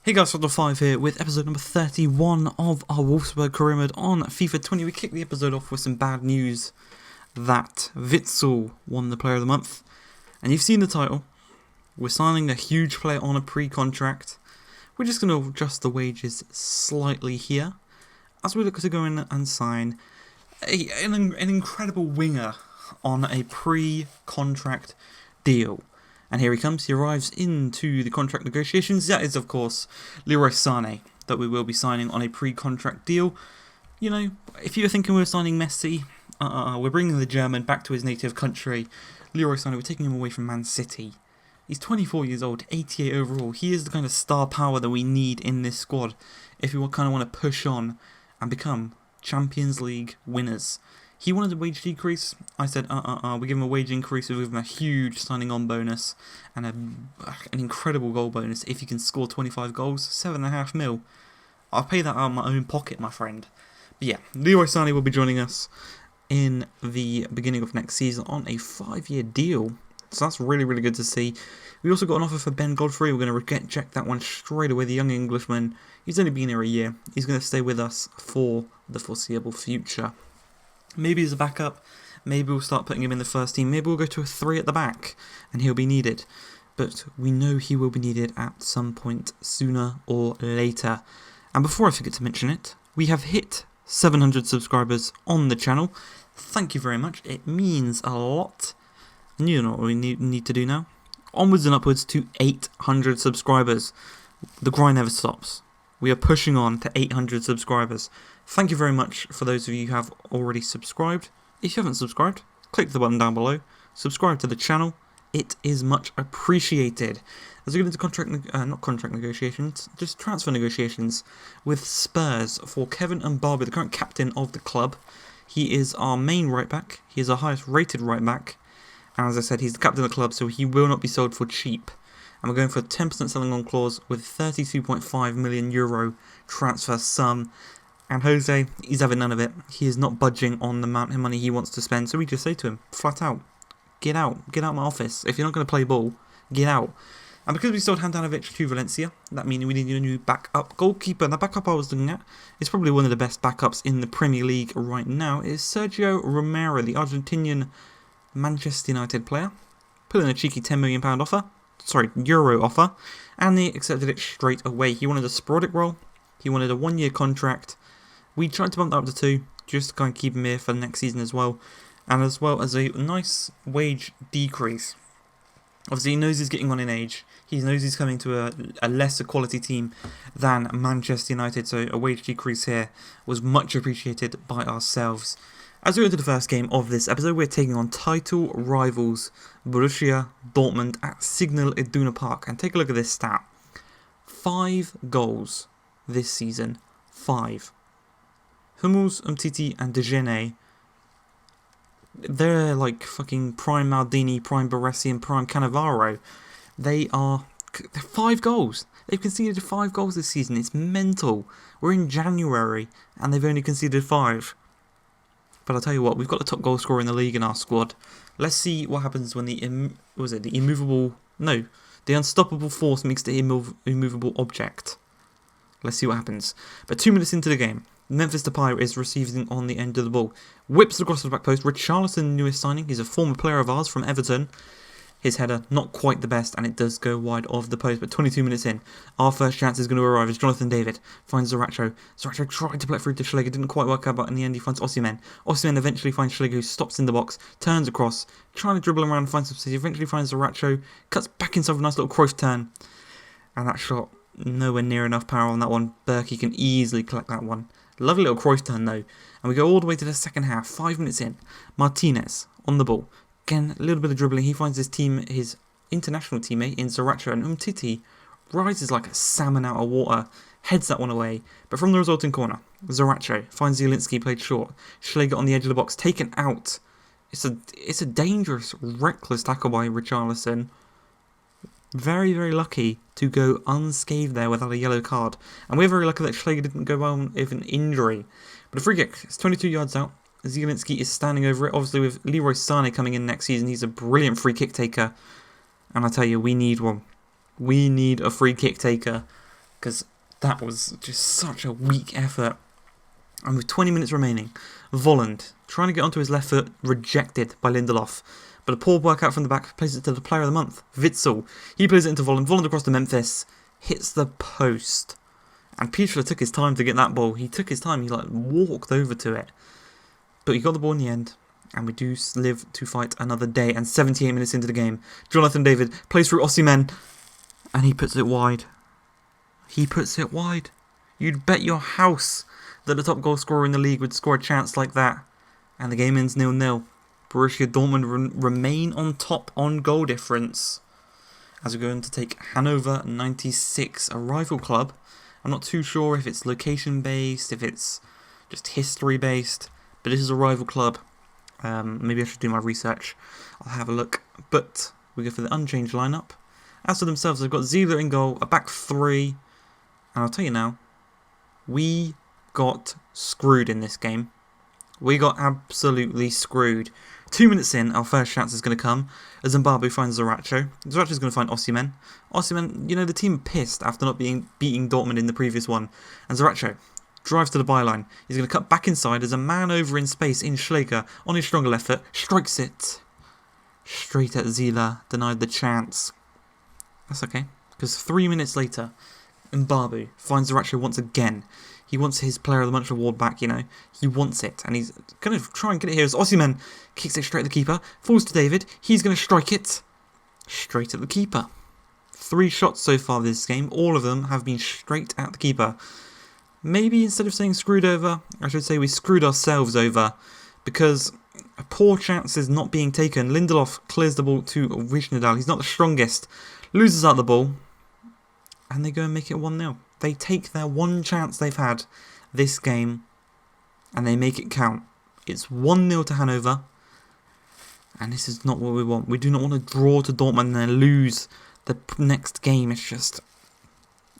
Hey guys, Ep31 here with episode number 31 of our Wolfsburg career mode on FIFA 20. We kicked the episode off with some bad news that Witsel won the player of the month. And you've seen the title. We're signing a huge player on a pre-contract. We're just going to adjust the wages slightly here as we look to go in and sign an incredible winger on a pre-contract deal. And here he comes, he arrives into the contract negotiations. That is, of course, Leroy Sané, that we will be signing on a pre-contract deal. You know, if you were thinking we were signing Messi, we're bringing the German back to his native country. Leroy Sané, we're taking him away from Man City. He's 24 years old, 88 overall. He is the kind of star power that we need in this squad if we kind of want to push on and become Champions League winners. He wanted a wage decrease. I said, we give him a wage increase, we give him a huge signing on bonus and an incredible goal bonus. If you can score 25 goals, 7.5 mil. I'll pay that out of my own pocket, my friend. But yeah, Leroy Sané will be joining us in the beginning of next season on a 5-year deal. So that's really, really good to see. We also got an offer for Ben Godfrey. We're going to reject that one straight away. The young Englishman, he's only been here a year. He's going to stay with us for the foreseeable future. Maybe as a backup, maybe we'll start putting him in the first team, maybe we'll go to a 3 at the back and he'll be needed. But we know he will be needed at some point sooner or later. And before I forget to mention it, we have hit 700 subscribers on the channel. Thank you very much, it means a lot. And you know what we need to do now? Onwards and upwards to 800 subscribers. The grind never stops. We are pushing on to 800 subscribers. Thank you very much for those of you who have already subscribed. If you haven't subscribed, click the button down below. Subscribe to the channel. It is much appreciated. As we get into just transfer negotiations with Spurs for Kevin Mbappe, the current captain of the club. He is our main right back. He is our highest rated right back. And as I said, he's the captain of the club, so he will not be sold for cheap. And we're going for a 10% selling on clause with €32.5 million transfer sum. And Jose, he's having none of it. He is not budging on the amount of money he wants to spend. So we just say to him, flat out, get out of my office. If you're not going to play ball, get out. And because we sold Handanovic to Valencia, that means we need a new backup goalkeeper. The backup I was looking at is probably one of the best backups in the Premier League right now. It is Sergio Romero, the Argentinian Manchester United player. Put in a cheeky €10 million offer. Euro offer. And they accepted it straight away. He wanted a sporadic role. He wanted a 1-year contract. We tried to bump that up to 2, just to kind of keep him here for the next season as well. And as well as a nice wage decrease. Obviously, he knows he's getting on in age. He knows he's coming to a lesser quality team than Manchester United. So a wage decrease here was much appreciated by ourselves. As we go into the first game of this episode, we're taking on title rivals Borussia Dortmund at Signal Iduna Park. And take a look at this stat. 5 goals this season. 5. Hummels, Umtiti and De Gene, they're like fucking prime Maldini, prime Baresi and prime Cannavaro. They're 5 goals. They've conceded 5 goals this season. It's mental. We're in January and they've only conceded 5. But I'll tell you what, we've got the top goal scorer in the league in our squad. Let's see what happens when the unstoppable force meets the immovable object. Let's see what happens. But 2 minutes into the game, Memphis Depay is receiving on the end of the ball. Whips across the back post. Richarlison, newest signing. He's a former player of ours from Everton. His header, not quite the best, and it does go wide of the post. But 22 minutes in, our first chance is going to arrive as Jonathan David finds Zarracho. Zarracho tried to play through to Schlegel, didn't quite work out, but in the end he finds Osimhen. Osimhen eventually finds Schlegel, who stops in the box, turns across, trying to dribble around and find some space. Eventually finds Zarracho, cuts back inside with a nice little Cruyff turn. And that shot, nowhere near enough power on that one. Berkey can easily collect that one. Lovely little Cruyff turn though. And we go all the way to the second half, 5 minutes in. Martinez on the ball. Again, a little bit of dribbling. He finds his international teammate in Zarracho, and Umtiti rises like a salmon out of water, heads that one away. But from the resulting corner, Zarracho finds Zielinski played short. Schlegel on the edge of the box, taken out. It's a dangerous, reckless tackle by Richarlison. Very, very lucky to go unscathed there without a yellow card. And we're very lucky that Schlegel didn't go down with an injury. But a free kick, it's 22 yards out. Zielinski is standing over it. Obviously, with Leroy Sané coming in next season, he's a brilliant free kick taker. And I tell you, we need one. We need a free kick taker because that was just such a weak effort. And with 20 minutes remaining, Volland trying to get onto his left foot, rejected by Lindelof. But a poor work out from the back plays it to the player of the month, Witsel. He plays it into Volland. Volland across to Memphis, hits the post. And Pietrza took his time to get that ball. He took his time. He walked over to it. But he got the ball in the end. And we do live to fight another day. And 78 minutes into the game, Jonathan David plays through Osimhen. And he puts it wide. He puts it wide. You'd bet your house that the top goal scorer in the league would score a chance like that. And the game ends 0-0. Borussia Dortmund remain on top on goal difference. As we're going to take Hannover 96, a rival club. I'm not too sure if it's location based, if it's just history based. But this is a rival club. Maybe I should do my research. I'll have a look. But we go for the unchanged lineup. As for themselves, they've got Zieler in goal, a back three. And I'll tell you now, we got screwed in this game. We got absolutely screwed. 2 minutes in, our first chance is going to come as Zimbabwe finds Zaracho. Zaracho's going to find Osimhen. Osimhen, the team are pissed after not beating Dortmund in the previous one. And Zaracho drives to the byline. He's going to cut back inside as a man over in space in Schläger on his stronger left foot. Strikes it straight at Zieler. Denied the chance. That's okay, because 3 minutes later, Mbabu finds Zaracho once again. He wants his Player of the Month award back, He wants it, and he's going to try and get it here. As Osimhen kicks it straight at the keeper, falls to David. He's going to strike it straight at the keeper. 3 shots so far this game. All of them have been straight at the keeper. Maybe instead of saying screwed over, I should say we screwed ourselves over, because a poor chance is not being taken. Lindelof clears the ball to Wijnaldum. He's not the strongest. Loses out the ball. And they go and make it 1-0. They take their one chance they've had this game and they make it count. It's 1-0 to Hanover. And this is not what we want. We do not want to draw to Dortmund and then lose the next game. It's just,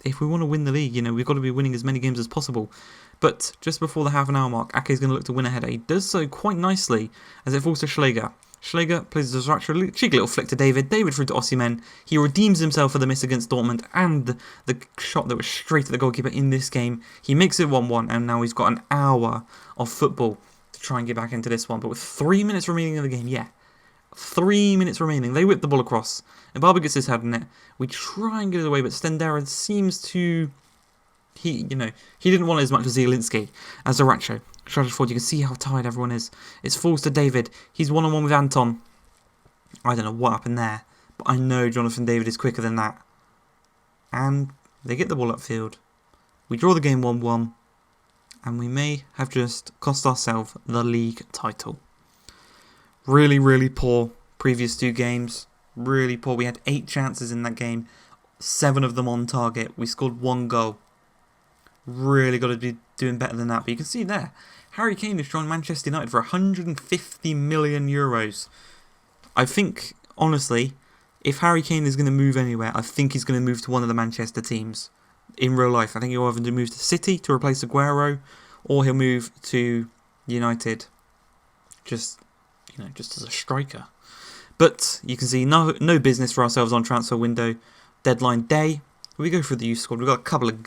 if we want to win the league, we've got to be winning as many games as possible. But just before the half an hour mark, Ake is going to look to win a header. He does so quite nicely as it falls to Schläger. Schläger plays the Zaracho, cheeky little flick to David. David through to Osimhen. He redeems himself for the miss against Dortmund and the shot that was straight at the goalkeeper in this game. He makes it 1-1 and now he's got an hour of football to try and get back into this one. But with 3 minutes remaining in the game, 3 minutes remaining, they whip the ball across. And Barber gets his head in it. We try and get it away, but Stendera seems to... He didn't want it as much as Zielinski as Zaracho. Stretches forward, you can see how tired everyone is. It's falls to David. He's one-on-one with Anton. I don't know what happened there, but I know Jonathan David is quicker than that. And they get the ball upfield. We draw the game 1-1, and we may have just cost ourselves the league title. Really, really poor previous 2 games. Really poor. We had 8 chances in that game, 7 of them on target. We scored 1 goal. Really got to be doing better than that. But you can see there, Harry Kane has joined Manchester United for €150 million. I think, honestly, if Harry Kane is going to move anywhere, I think he's going to move to one of the Manchester teams. In real life, I think he'll either move to City to replace Aguero, or he'll move to United, just as a striker. But you can see no business for ourselves on transfer window deadline day. We go through the youth squad. We've got a couple of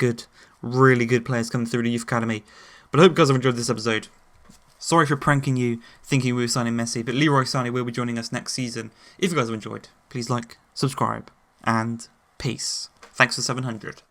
really good players coming through the youth academy. But I hope you guys have enjoyed this episode. Sorry for pranking you, thinking we were signing Messi, but Leroy Sané will be joining us next season. If you guys have enjoyed, please like, subscribe, and peace. Thanks for 700.